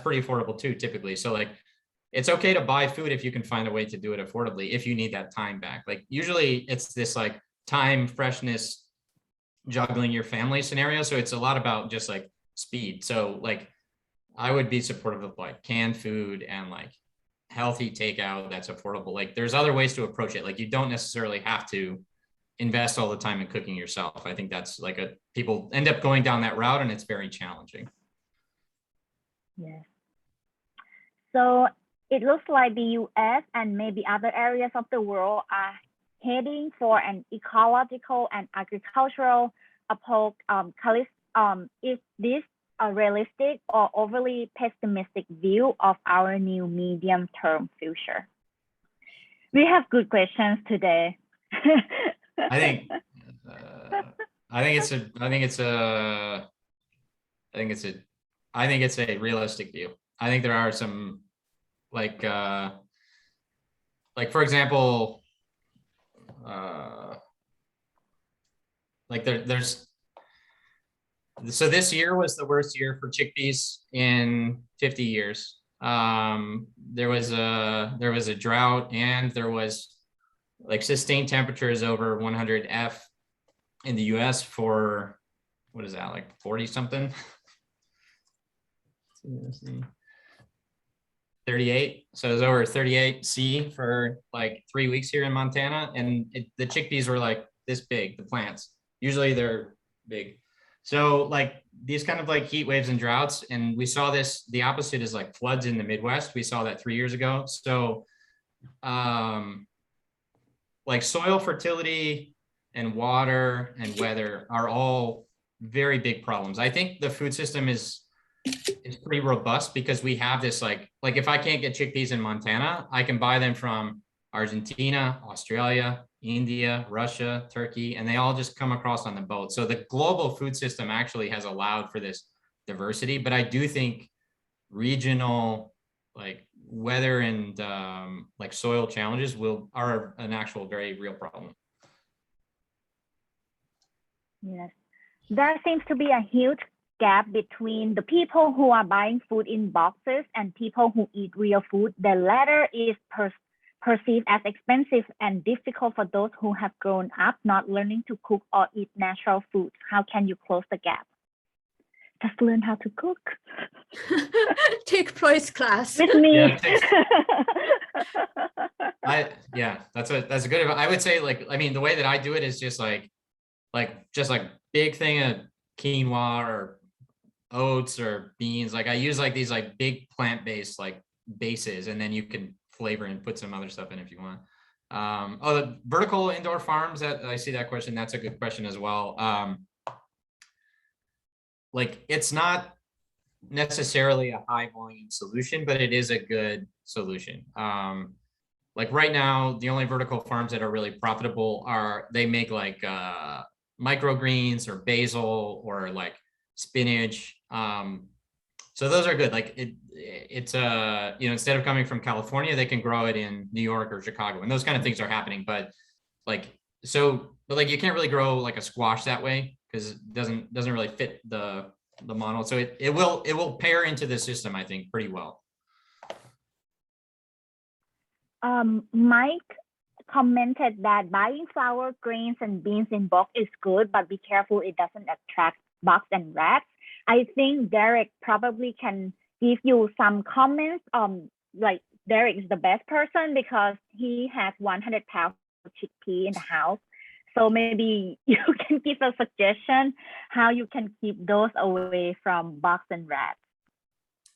pretty affordable too, typically. So like it's okay to buy food if you can find a way to do it affordably, if you need that time back. Like usually it's this like time, freshness, juggling your family scenario. So it's a lot about just like speed. So like I would be supportive of like canned food and like healthy takeout that's affordable. Like there's other ways to approach it. Like you don't necessarily have to invest all the time in cooking yourself. I think that's like people end up going down that route and it's very challenging. yes. So it looks like the US and maybe other areas of the world are heading for an ecological and agricultural apocalypse. Is this a realistic or overly pessimistic view of our new medium-term future? We have good questions today. I think it's a realistic view. I think there are some like for example, like there's so this year was the worst year for chickpeas in 50 years. There was a drought and there was like sustained temperatures over 100 F in the US for, what is that, like 40 something? 38. So it was over 38 C for like 3 weeks here in Montana. And the chickpeas were like this big, the plants. Usually they're big. So like these kind of like heat waves and droughts, and we saw this, the opposite is like floods in the Midwest. We saw that 3 years ago. So like soil fertility and water and weather are all very big problems. I think the food system is pretty robust because we have this like if I can't get chickpeas in Montana, I can buy them from Argentina, Australia, India, Russia, Turkey, and they all just come across on the boat. So the global food system actually has allowed for this diversity, but I do think regional like weather and like soil challenges are an actual very real problem. Yes, there seems to be a huge gap between the people who are buying food in boxes and people who eat real food. The latter is perceived as expensive and difficult for those who have grown up not learning to cook or eat natural foods. How can you close the gap? Just learn how to cook. Take price class with me. That's a good. I would say like, I mean, the way that I do it is just like big thing of quinoa or oats or beans. Like I use like these like big plant-based like bases, and then you can flavor and put some other stuff in if you want. The vertical indoor farms, that I see that question. That's a good question as well. Like it's not necessarily a high volume solution, but it is a good solution. Like right now, the only vertical farms that are really profitable they make like microgreens or basil or like spinach. So those are good. Like it's instead of coming from California, they can grow it in New York or Chicago, and those kind of things are happening. But you can't really grow like a squash that way because it doesn't really fit the model. So it will pair into the system, I think, pretty well. Mike commented that buying flour, grains, and beans in bulk is good, but be careful it doesn't attract bugs and rats. I think Derrick probably can give you some comments. Like Derrick is the best person because he has 100 pounds of chickpea in the house. So maybe you can give a suggestion how you can keep those away from bugs and rats.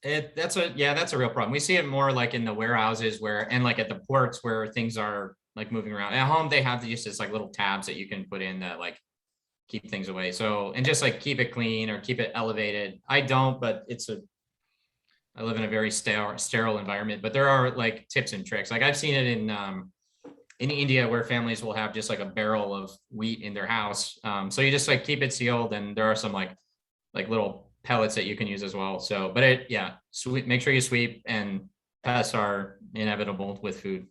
That's a real problem. We see it more like in the warehouses and like at the ports where things are like moving around. At home, they have just this like little tabs that you can put in that like keep things away. So, and just like keep it clean or keep it elevated. I don't, but I live in a very sterile environment, but there are like tips and tricks. Like I've seen it in India where families will have just like a barrel of wheat in their house. So you just like keep it sealed, and there are some like little pellets that you can use as well. So, but make sure you sweep, and pests are inevitable with food.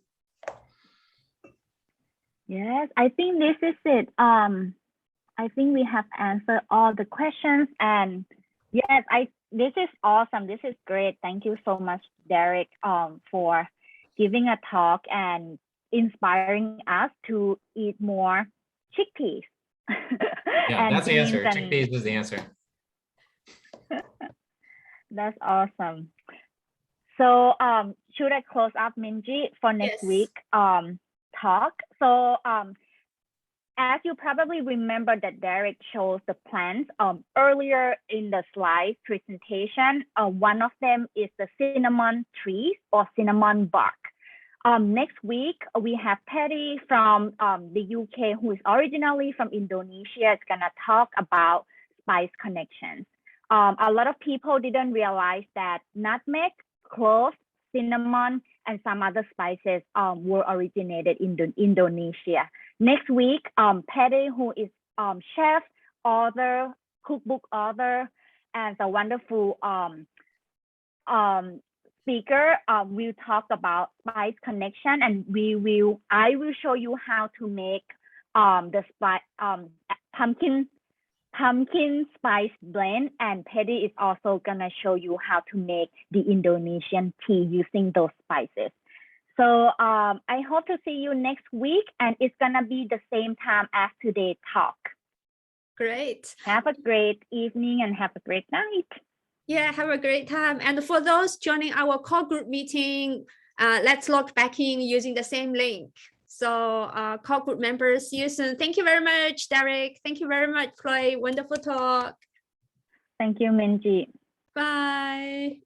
Yes, I think this is it. I think we have answered all the questions, and yes, this is awesome. This is great. Thank you so much, Derrick, for giving a talk and inspiring us to eat more chickpeas. Yeah, that's the answer. Chickpeas is the answer. That's awesome. So should I close up, Minji, for next week talk? So as you probably remember that Derrick shows the plants earlier in the slide presentation. One of them is the cinnamon trees or cinnamon bark. Next week, we have Patty from the UK, who is originally from Indonesia. Is gonna talk about spice connections. A lot of people didn't realize that nutmeg, cloves, cinnamon, and some other spices were originated in Indonesia. Next week, Patty, who is chef, author, cookbook author, and a wonderful speaker, will talk about spice connection, and I will show you how to make the pumpkin spice blend, and Patty is also gonna show you how to make the Indonesian tea using those spices. So I hope to see you next week, and it's gonna be the same time as today's talk. Great. Have a great evening and have a great night. Yeah, have a great time. And for those joining our core group meeting, let's log back in using the same link. So core group members, see you soon. Thank you very much, Derrick. Thank you very much, Chloe. Wonderful talk. Thank you, Minji. Bye.